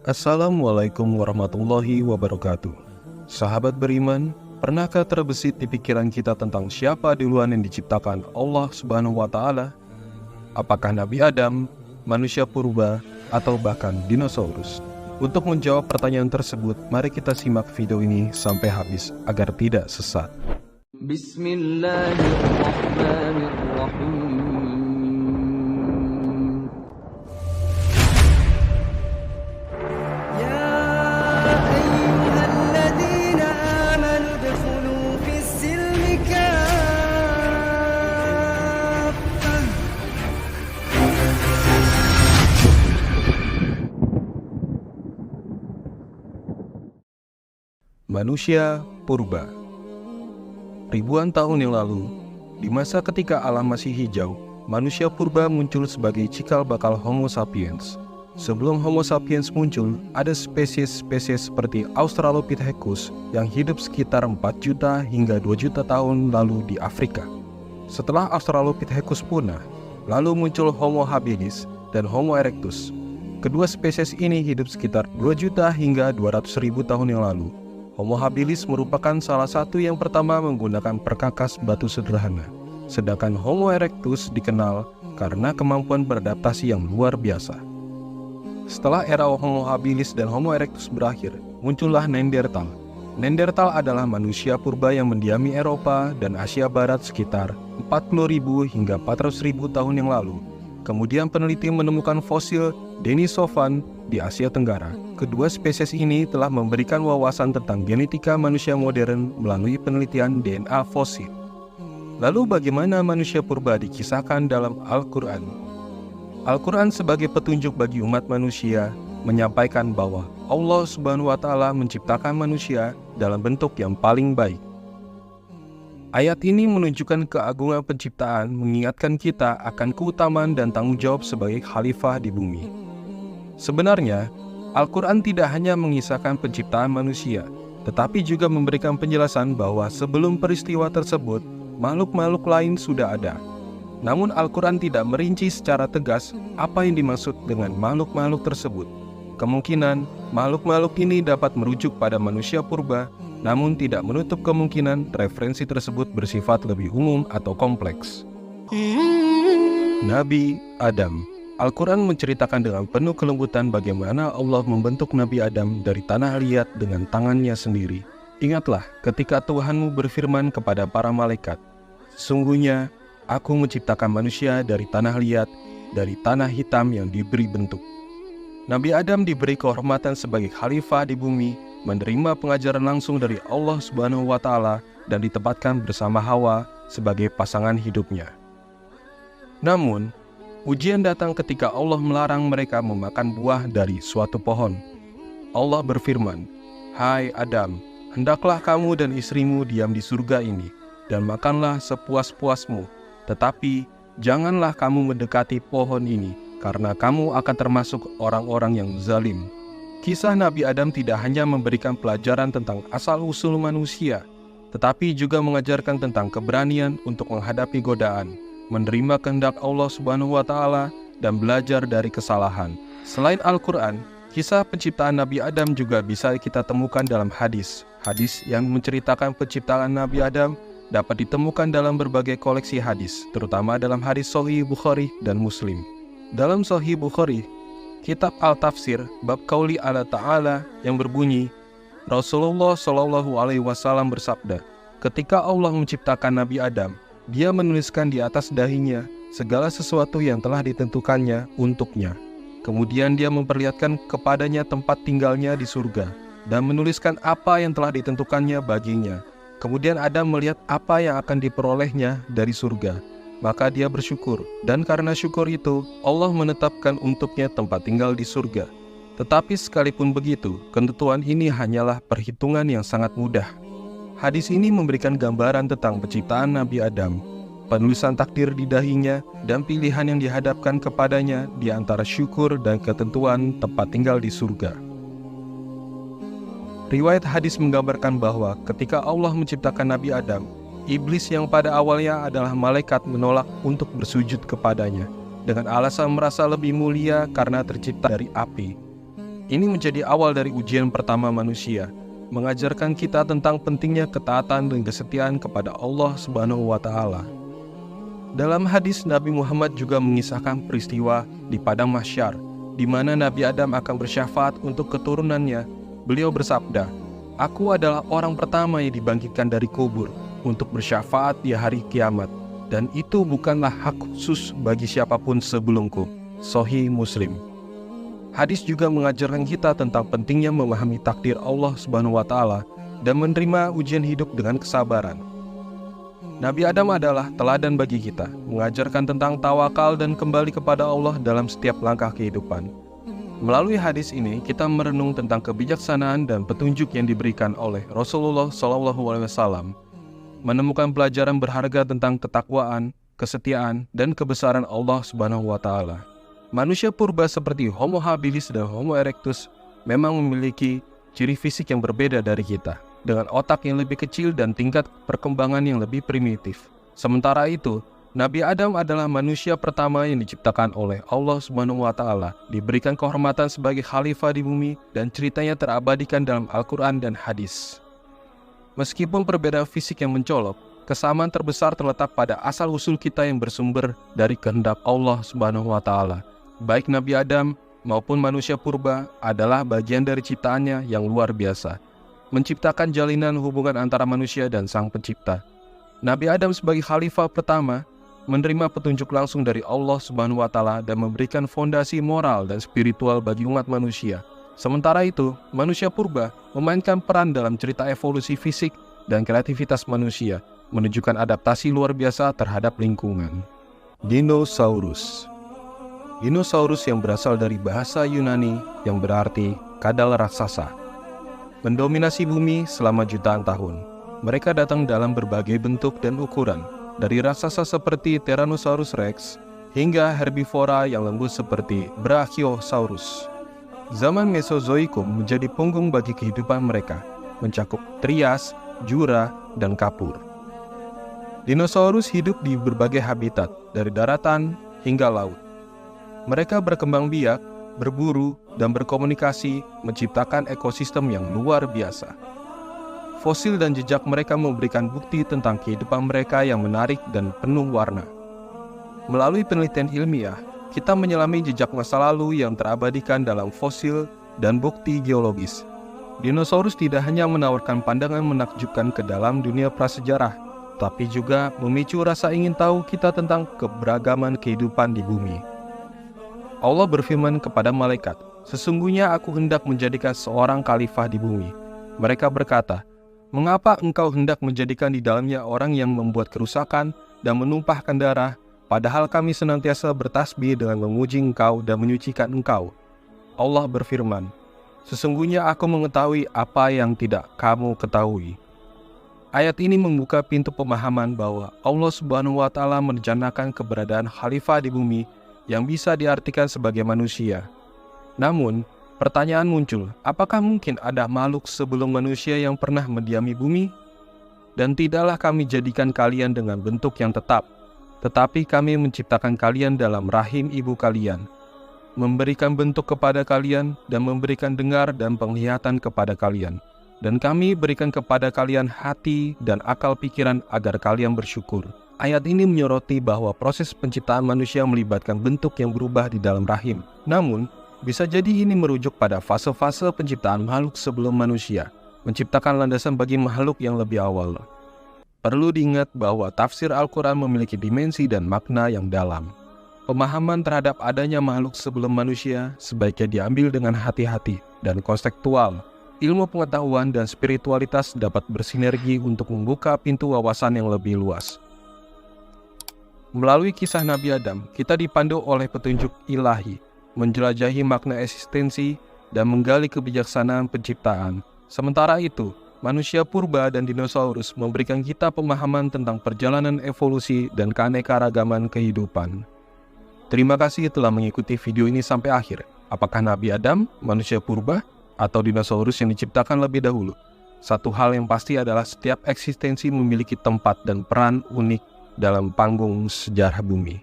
Assalamualaikum warahmatullahi wabarakatuh. Sahabat beriman, pernahkah terbesit di pikiran kita tentang siapa duluan yang diciptakan Allah Subhanahu wa Ta'ala? Apakah Nabi Adam, manusia purba, atau bahkan dinosaurus? Untuk menjawab pertanyaan tersebut, mari kita simak video ini sampai habis agar tidak sesat. Bismillahirrahmanirrahim. Manusia purba. Ribuan tahun yang lalu, di masa ketika alam masih hijau, manusia purba muncul sebagai cikal bakal Homo sapiens. Sebelum Homo sapiens muncul, ada spesies-spesies seperti Australopithecus yang hidup sekitar 4 juta hingga 2 juta tahun lalu di Afrika. Setelah Australopithecus punah, lalu muncul Homo habilis dan Homo erectus. Kedua spesies ini hidup sekitar 2 juta hingga 200.000 tahun yang lalu. Homo habilis merupakan salah satu yang pertama menggunakan perkakas batu sederhana, sedangkan Homo erectus dikenal karena kemampuan beradaptasi yang luar biasa. Setelah era Homo habilis dan Homo erectus berakhir, muncullah Neanderthal. Neanderthal adalah manusia purba yang mendiami Eropa dan Asia Barat sekitar 40.000 hingga 400.000 tahun yang lalu. Kemudian peneliti menemukan fosil Denisovan di Asia Tenggara. Kedua spesies ini telah memberikan wawasan tentang genetika manusia modern melalui penelitian DNA fosil. Lalu bagaimana manusia purba dikisahkan dalam Al-Quran? Al-Quran sebagai petunjuk bagi umat manusia menyampaikan bahwa Allah Subhanahu wa Ta'ala menciptakan manusia dalam bentuk yang paling baik. Ayat ini menunjukkan keagungan penciptaan, mengingatkan kita akan keutamaan dan tanggung jawab sebagai khalifah di bumi. Sebenarnya, Al-Quran tidak hanya mengisahkan penciptaan manusia, tetapi juga memberikan penjelasan bahwa sebelum peristiwa tersebut, makhluk-makhluk lain sudah ada. Namun Al-Quran tidak merinci secara tegas apa yang dimaksud dengan makhluk-makhluk tersebut. Kemungkinan makhluk-makhluk ini dapat merujuk pada manusia purba, namun tidak menutup kemungkinan referensi tersebut bersifat lebih umum atau kompleks. Nabi Adam. Al-Quran menceritakan dengan penuh kelembutan bagaimana Allah membentuk Nabi Adam dari tanah liat dengan tangannya sendiri. Ingatlah ketika Tuhanmu berfirman kepada para malaikat, "Sesungguhnya aku menciptakan manusia dari tanah liat, dari tanah hitam yang diberi bentuk." Nabi Adam diberi kehormatan sebagai khalifah di bumi, menerima pengajaran langsung dari Allah Subhanahu wa Ta'ala dan ditempatkan bersama Hawa sebagai pasangan hidupnya. Namun, ujian datang ketika Allah melarang mereka memakan buah dari suatu pohon. Allah berfirman, "Hai Adam, hendaklah kamu dan istrimu diam di surga ini, dan makanlah sepuas-puasmu. Tetapi janganlah kamu mendekati pohon ini, karena kamu akan termasuk orang-orang yang zalim." Kisah Nabi Adam tidak hanya memberikan pelajaran tentang asal-usul manusia, tetapi juga mengajarkan tentang keberanian untuk menghadapi godaan, menerima kehendak Allah Subhanahu wa Ta'ala, dan belajar dari kesalahan. Selain Al-Quran, kisah penciptaan Nabi Adam juga bisa kita temukan dalam hadis. Hadis yang menceritakan penciptaan Nabi Adam dapat ditemukan dalam berbagai koleksi hadis, terutama dalam hadis Sahih Bukhari dan Muslim. Dalam Sahih Bukhari, Kitab Al-Tafsir, bab Qauli Allah Ta'ala yang berbunyi, Rasulullah SAW bersabda, ketika Allah menciptakan Nabi Adam, Dia menuliskan di atas dahinya segala sesuatu yang telah ditentukannya untuknya. Kemudian Dia memperlihatkan kepadanya tempat tinggalnya di surga, dan menuliskan apa yang telah ditentukannya baginya. Kemudian Adam melihat apa yang akan diperolehnya dari surga. Maka dia bersyukur, dan karena syukur itu, Allah menetapkan untuknya tempat tinggal di surga. Tetapi sekalipun begitu, ketentuan ini hanyalah perhitungan yang sangat mudah. Hadis ini memberikan gambaran tentang penciptaan Nabi Adam, penulisan takdir di dahinya, dan pilihan yang dihadapkan kepadanya di antara syukur dan ketentuan tempat tinggal di surga. Riwayat hadis menggambarkan bahwa ketika Allah menciptakan Nabi Adam, Iblis yang pada awalnya adalah malaikat menolak untuk bersujud kepadanya dengan alasan merasa lebih mulia karena tercipta dari api. Ini menjadi awal dari ujian pertama manusia, mengajarkan kita tentang pentingnya ketaatan dan kesetiaan kepada Allah Subhanahu wa Ta'ala. Dalam hadis, Nabi Muhammad juga mengisahkan peristiwa di padang mahsyar, di mana Nabi Adam akan bersyafaat untuk keturunannya. Beliau bersabda, "Aku adalah orang pertama yang dibangkitkan dari kubur untuk bersyafaat di hari kiamat, dan itu bukanlah hak khusus bagi siapapun sebelumku." Sahih Muslim. Hadis juga mengajarkan kita tentang pentingnya memahami takdir Allah Subhanahu wa Ta'ala dan menerima ujian hidup dengan kesabaran. Nabi Adam adalah teladan bagi kita, mengajarkan tentang tawakal dan kembali kepada Allah dalam setiap langkah kehidupan. Melalui hadis ini, kita merenung tentang kebijaksanaan dan petunjuk yang diberikan oleh Rasulullah SAW, menemukan pelajaran berharga tentang ketakwaan, kesetiaan, dan kebesaran Allah Subhanahu wa Ta'ala. Manusia purba seperti Homo habilis dan Homo erectus memang memiliki ciri fisik yang berbeda dari kita, dengan otak yang lebih kecil dan tingkat perkembangan yang lebih primitif. Sementara itu, Nabi Adam adalah manusia pertama yang diciptakan oleh Allah Subhanahu wa Ta'ala, diberikan kehormatan sebagai khalifah di bumi, dan ceritanya terabadikan dalam Al-Quran dan hadis. Meskipun perbedaan fisik yang mencolok, kesamaan terbesar terletak pada asal-usul kita yang bersumber dari kehendak Allah Subhanahu wa Ta'ala. Baik Nabi Adam maupun manusia purba adalah bagian dari ciptaannya yang luar biasa, menciptakan jalinan hubungan antara manusia dan Sang Pencipta. Nabi Adam sebagai khalifah pertama menerima petunjuk langsung dari Allah Subhanahu wa Ta'ala dan memberikan fondasi moral dan spiritual bagi umat manusia. Sementara itu, manusia purba memainkan peran dalam cerita evolusi fisik dan kreativitas manusia, menunjukkan adaptasi luar biasa terhadap lingkungan. Dinosaurus. Dinosaurus yang berasal dari bahasa Yunani yang berarti kadal raksasa, mendominasi bumi selama jutaan tahun. Mereka datang dalam berbagai bentuk dan ukuran, dari raksasa seperti Tyrannosaurus Rex hingga herbivora yang lembut seperti Brachiosaurus. Zaman Mesozoikum menjadi punggung bagi kehidupan mereka, mencakup Trias, Jura, dan Kapur. Dinosaurus hidup di berbagai habitat, dari daratan hingga laut. Mereka berkembang biak, berburu, dan berkomunikasi, menciptakan ekosistem yang luar biasa. Fosil dan jejak mereka memberikan bukti tentang kehidupan mereka yang menarik dan penuh warna. Melalui penelitian ilmiah, kita menyelami jejak masa lalu yang terabadikan dalam fosil dan bukti geologis. Dinosaurus tidak hanya menawarkan pandangan menakjubkan ke dalam dunia prasejarah, tapi juga memicu rasa ingin tahu kita tentang keberagaman kehidupan di bumi. Allah berfirman kepada malaikat, "Sesungguhnya aku hendak menjadikan seorang khalifah di bumi." Mereka berkata, "Mengapa engkau hendak menjadikan di dalamnya orang yang membuat kerusakan dan menumpahkan darah, padahal kami senantiasa bertasbih dengan memuji engkau dan menyucikan engkau?" Allah berfirman, "Sesungguhnya aku mengetahui apa yang tidak kamu ketahui." Ayat ini membuka pintu pemahaman bahwa Allah Subhanahu wa Ta'ala merencanakan keberadaan khalifah di bumi yang bisa diartikan sebagai manusia. Namun, pertanyaan muncul, apakah mungkin ada makhluk sebelum manusia yang pernah mendiami bumi? Dan tidaklah kami jadikan kalian dengan bentuk yang tetap, tetapi kami menciptakan kalian dalam rahim ibu kalian, memberikan bentuk kepada kalian dan memberikan dengar dan penglihatan kepada kalian. Dan kami berikan kepada kalian hati dan akal pikiran agar kalian bersyukur. Ayat ini menyoroti bahwa proses penciptaan manusia melibatkan bentuk yang berubah di dalam rahim. Namun, bisa jadi ini merujuk pada fase-fase penciptaan makhluk sebelum manusia, menciptakan landasan bagi makhluk yang lebih awal. Perlu diingat bahwa tafsir Al-Quran memiliki dimensi dan makna yang dalam. Pemahaman terhadap adanya makhluk sebelum manusia sebaiknya diambil dengan hati-hati dan konseptual. Ilmu pengetahuan dan spiritualitas dapat bersinergi untuk membuka pintu wawasan yang lebih luas. Melalui kisah Nabi Adam, kita dipandu oleh petunjuk ilahi, menjelajahi makna eksistensi, dan menggali kebijaksanaan penciptaan. Sementara itu, manusia purba dan dinosaurus memberikan kita pemahaman tentang perjalanan evolusi dan keanekaragaman kehidupan. Terima kasih telah mengikuti video ini sampai akhir. Apakah Nabi Adam, manusia purba, atau dinosaurus yang diciptakan lebih dahulu? Satu hal yang pasti adalah setiap eksistensi memiliki tempat dan peran unik dalam panggung sejarah bumi.